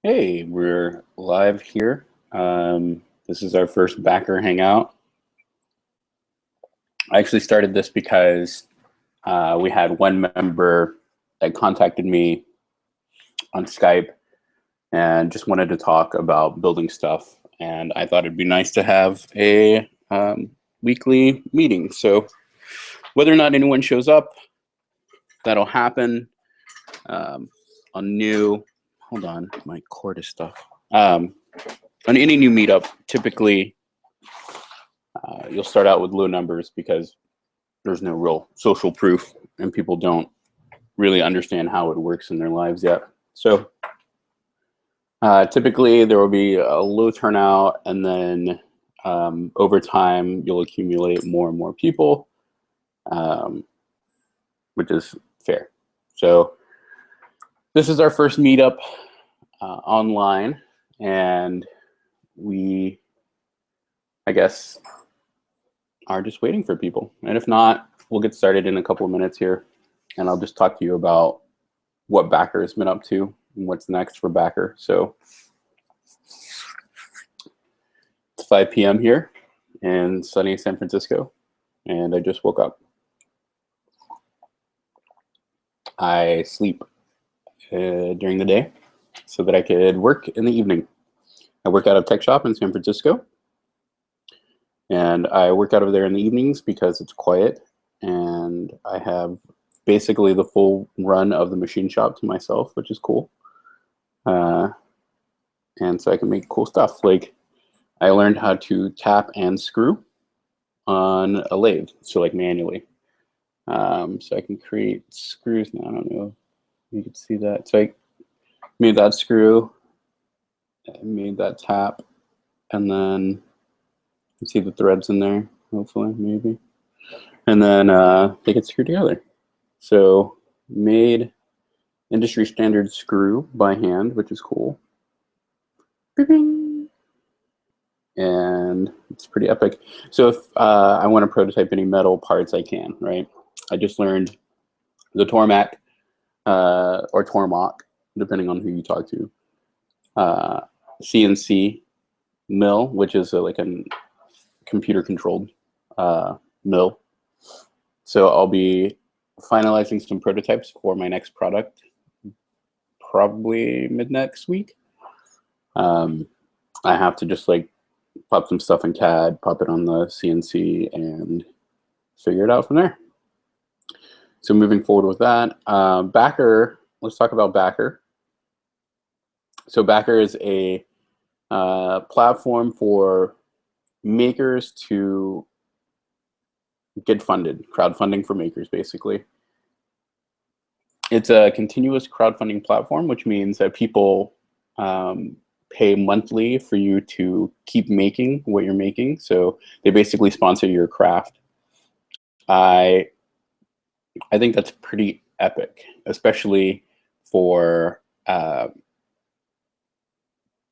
Hey, we're live here. This is our first Backer Hangout. I actually started this because we had one member that contacted me on Skype and just wanted to talk about building stuff. And I thought it'd be nice to have a weekly meeting. So whether or not anyone shows up, that'll happen. On new, hold on, my cord is stuck. On any new meetup, typically you'll start out with low numbers because there's no real social proof and people don't really understand how it works in their lives yet. So typically there will be a low turnout, and then over time you'll accumulate more and more people, which is fair. So this is our first meetup online, and we, I guess, are just waiting for people. And if not, we'll get started in a couple of minutes here, and I'll just talk to you about what Backer has been up to and what's next for Backer. So it's 5 p.m. here in sunny San Francisco, and I just woke up. I sleep during the day so that I could work in the evening. I work out of Tech Shop in San Francisco, and I work out of there in the evenings because it's quiet, and I have basically the full run of the machine shop to myself, which is cool. And so I can make cool stuff. Like, I learned how to tap and screw on a lathe, so like manually. So I can create screws now. I don't know if you can see that. So I made that screw, I made that tap, and then you can see the threads in there, hopefully, maybe. And then they get screwed together. So made industry standard screw by hand, which is cool. And it's pretty epic. So if I want to prototype any metal parts, I can, right? I just learned the Tormac or Tormach, depending on who you talk to, CNC mill, which is like a computer-controlled mill. So I'll be finalizing some prototypes for my next product, probably mid-next week. I have to just like pop some stuff in CAD, pop it on the CNC, and figure it out from there. So moving forward with that, Backer, let's talk about Backer. So Backer is a platform for makers to get funded, crowdfunding for makers, basically. It's a continuous crowdfunding platform, which means that people pay monthly for you to keep making what you're making. So they basically sponsor your craft. I think that's pretty epic, especially for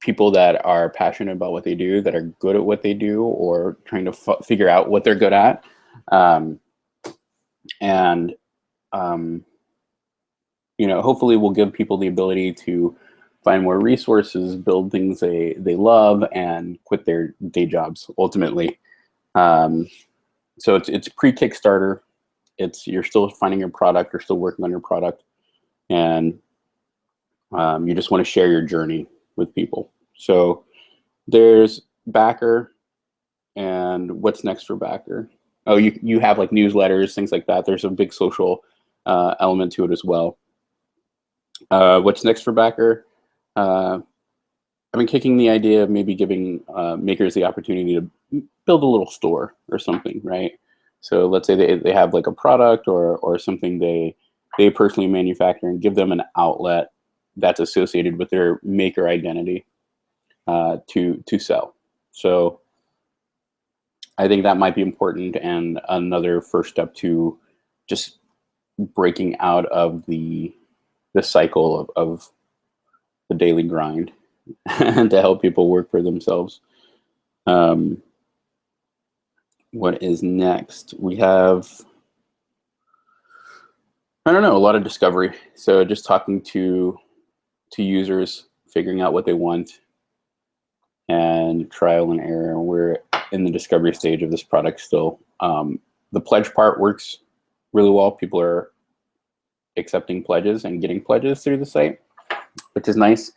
people that are passionate about what they do, that are good at what they do, or trying to figure out what they're good at. You know, hopefully we'll give people the ability to find more resources, build things they love, and quit their day jobs, ultimately. So it's pre-Kickstarter. You're still finding your product, you're still working on your product, and you just want to share your journey with people. So there's Backer, and what's next for Backer? Oh, you have like newsletters, things like that. There's a big social element to it as well. What's next for Backer? I've been kicking the idea of maybe giving makers the opportunity to build a little store or something, right? So let's say they have like a product or something they personally manufacture, and give them an outlet that's associated with their maker identity to sell. So I think that might be important, and another first step to just breaking out of the cycle of the daily grind and to help people work for themselves. What is next? We have, I don't know, a lot of discovery. So just talking to users, figuring out what they want, and trial and error. We're in the discovery stage of this product still. The pledge part works really well. People are accepting pledges and getting pledges through the site, which is nice.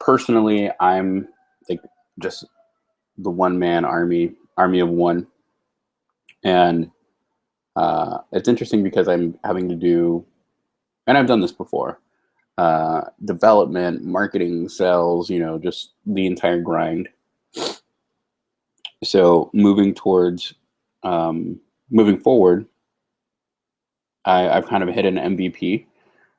Personally, I'm like just the one-man army of one. And it's interesting because I'm having to do, and I've done this before, development, marketing, sales, you know, just the entire grind. So moving towards, moving forward, I've kind of hit an MVP.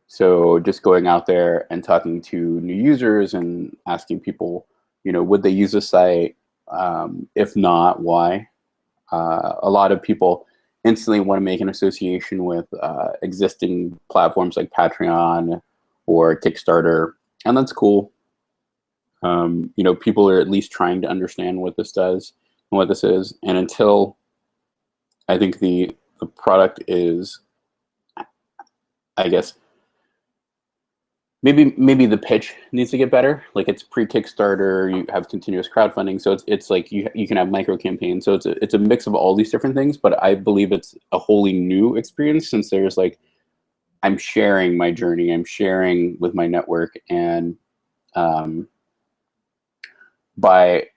So just going out there and talking to new users and asking people, you know, would they use the site? If not, why? A lot of people instantly want to make an association with existing platforms like Patreon or Kickstarter, and that's cool. You know, people are at least trying to understand what this does and what this is, and until I think the product is, I guess, maybe the pitch needs to get better. Like it's pre-Kickstarter, you have continuous crowdfunding, so it's like you can have micro campaigns. So it's a mix of all these different things, but I believe it's a wholly new experience since there's like, I'm sharing my journey, I'm sharing with my network, and by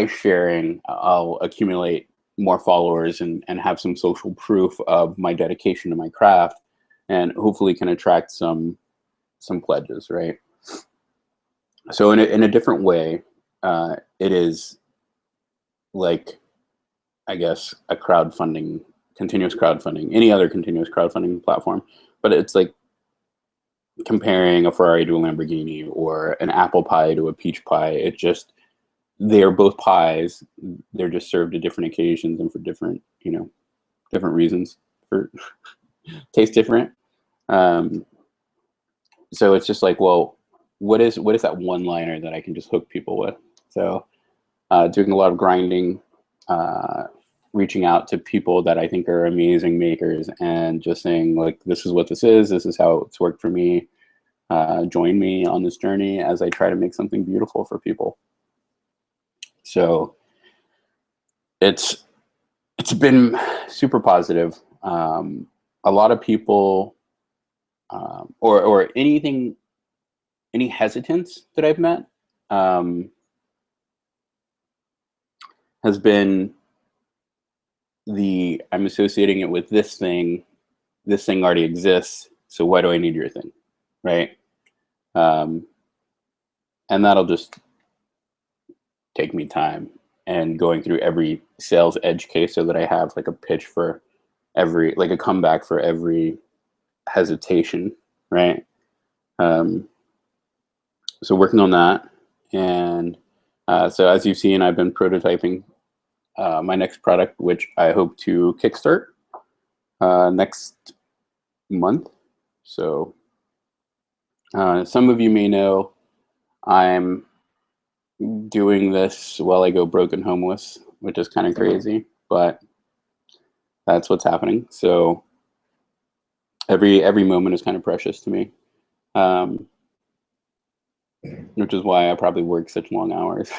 sharing, I'll accumulate more followers and have some social proof of my dedication to my craft, and hopefully can attract some pledges, right? So in a different way, it is like, I guess, a crowdfunding, continuous crowdfunding, any other continuous crowdfunding platform, but it's like comparing a Ferrari to a Lamborghini or an apple pie to a peach pie. It just, they are both pies. They're just served at different occasions and for different, you know, different reasons, for taste different. So it's just like, well, what is that one liner that I can just hook people with? So doing a lot of grinding, reaching out to people that I think are amazing makers and just saying like, this is what this is how it's worked for me. Join me on this journey as I try to make something beautiful for people. So it's been super positive. A lot of people, or any hesitance that I've met has been I'm associating it with this thing already exists, so why do I need your thing, right? And that'll just take me time and going through every sales edge case so that I have like a pitch for every, like a comeback for every hesitation, right? So working on that, and so as you've seen, I've been prototyping my next product, which I hope to kickstart next month. So some of you may know I'm doing this while I go broke and homeless, which is kind of crazy, but that's what's happening. So every moment is kind of precious to me, which is why I probably work such long hours.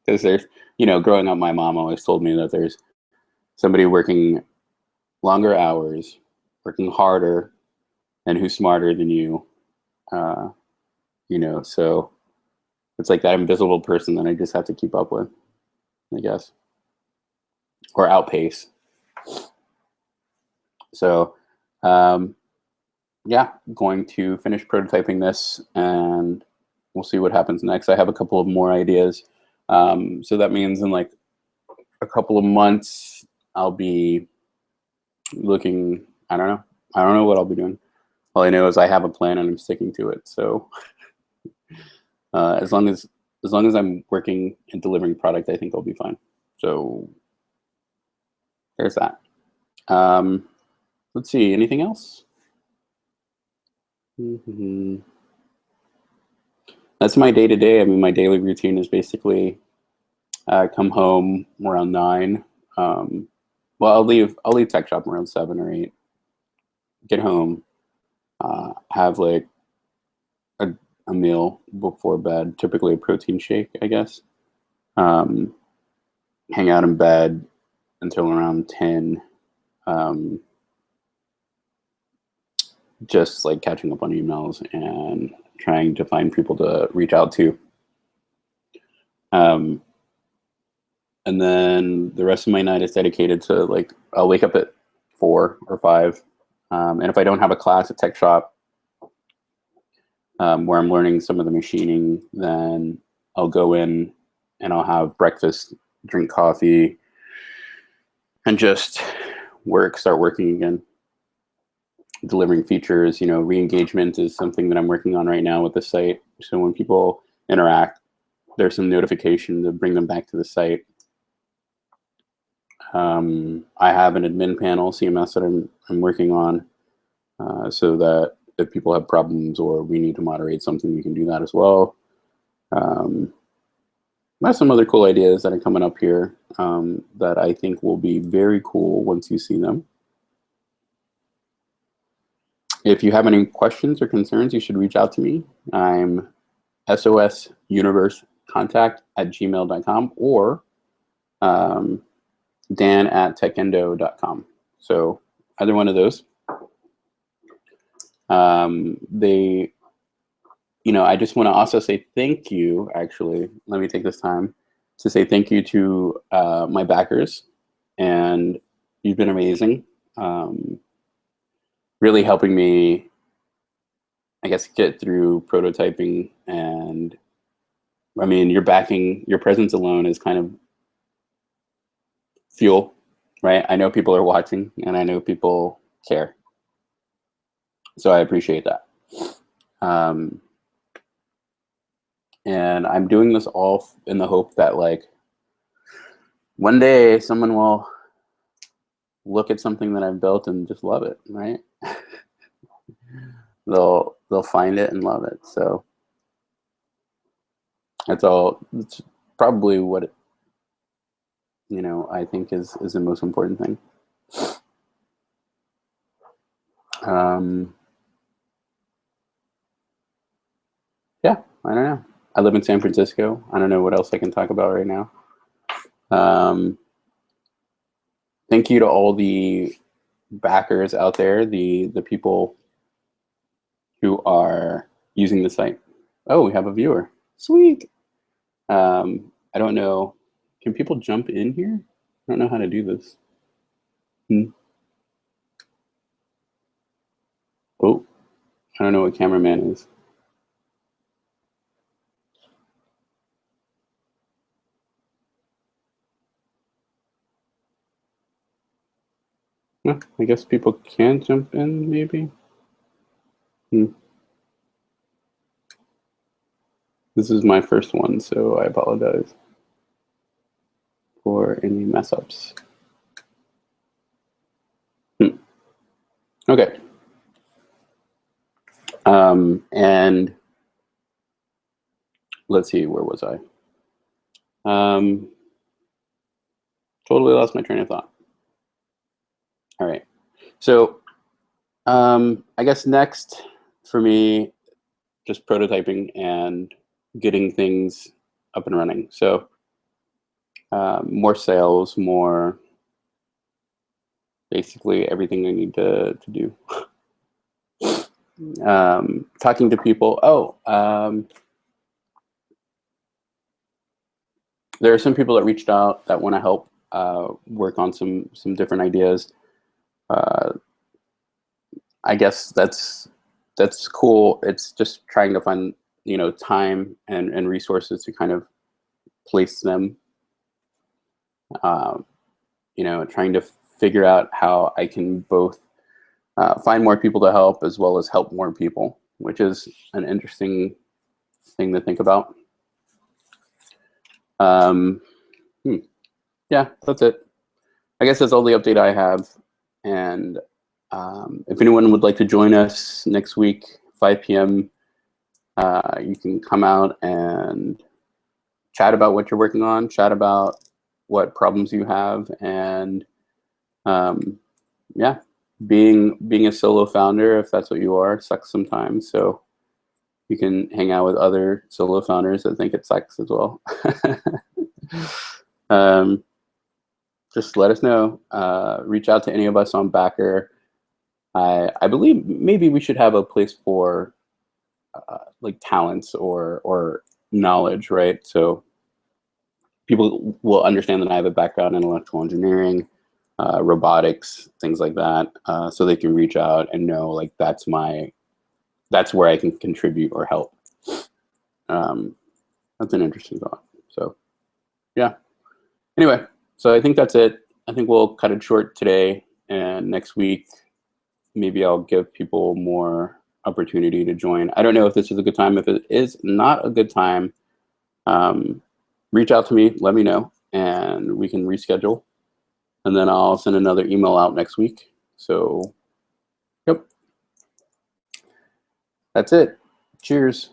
Because there's, you know, growing up, my mom always told me that there's somebody working longer hours, working harder, and who's smarter than you. You know, so it's like that invisible person that I just have to keep up with, I guess, or outpace. So, yeah, going to finish prototyping this, and we'll see what happens next. I have a couple of more ideas. So that means in like a couple of months, I'll be looking, I don't know what I'll be doing. All I know is I have a plan and I'm sticking to it. So as long as I'm working and delivering product, I think I'll be fine. So there's that. Let's see, anything else? That's my day-to-day. I mean, my daily routine is basically come home around 9. Well, I'll leave tech shop around 7 or 8. Get home, have like a meal before bed, typically a protein shake, I guess. Hang out in bed until around 10. Just like catching up on emails and trying to find people to reach out to. And then the rest of my night is dedicated to, like, I'll wake up at 4 or 5. And if I don't have a class at tech shop where I'm learning some of the machining, then I'll go in and I'll have breakfast, drink coffee, and just start working again. Delivering features, re-engagement is something that I'm working on right now with the site. So when people interact, there's some notification to bring them back to the site. I have an admin panel, CMS, that I'm working on, so that if people have problems or we need to moderate something, we can do that as well. I have some other cool ideas that are coming up here that I think will be very cool once you see them. If you have any questions or concerns, you should reach out to me. I'm sosuniversecontact@gmail.com or dan@techendo.com. So either one of those. I just want to also say thank you. Actually, let me take this time to say thank you to my backers, and you've been amazing. Really helping me, I guess, get through prototyping. And I mean, your presence alone is kind of fuel, right? I know people are watching and I know people care. So I appreciate that. And I'm doing this all in the hope that, like, one day someone will look at something that I've built and just love it, right? They'll find it and love it. So that's all. It's probably what I think is the most important thing. Yeah, I don't know. I live in San Francisco. I don't know what else I can talk about right now. Thank you to all the backers out there, the people who are using the site. Oh, we have a viewer. Sweet. I don't know. Can people jump in here? I don't know how to do this. Oh, I don't know what cameraman is. I guess people can jump in, maybe. This is my first one, so I apologize for any mess ups. Okay. And let's see, where was I? Totally lost my train of thought. All right. So I guess next for me, just prototyping and getting things up and running. So more sales, more basically everything I need to do. Talking to people. There are some people that reached out that want to help work on some different ideas. I guess that's cool. It's just trying to find time and resources to kind of place them. Trying to figure out how I can both find more people to help as well as help more people, which is an interesting thing to think about. Yeah, that's it. I guess that's all the update I have. And if anyone would like to join us next week, 5 p.m., you can come out and chat about what you're working on, chat about what problems you have, and yeah, being a solo founder, if that's what you are, sucks sometimes. So You can hang out with other solo founders that think it sucks as well. Just let us know. Reach out to any of us on Baqqer. I believe maybe we should have a place for like talents or knowledge, right? So people will understand that I have a background in electrical engineering, robotics, things like that, so they can reach out and know like that's where I can contribute or help. That's an interesting thought. So yeah. Anyway, so I think that's it. I think we'll cut it short today, and next week maybe I'll give people more opportunity to join. I don't know if this is a good time. If it is not a good time, reach out to me, let me know, and we can reschedule. And then I'll send another email out next week. So, yep. That's it. Cheers.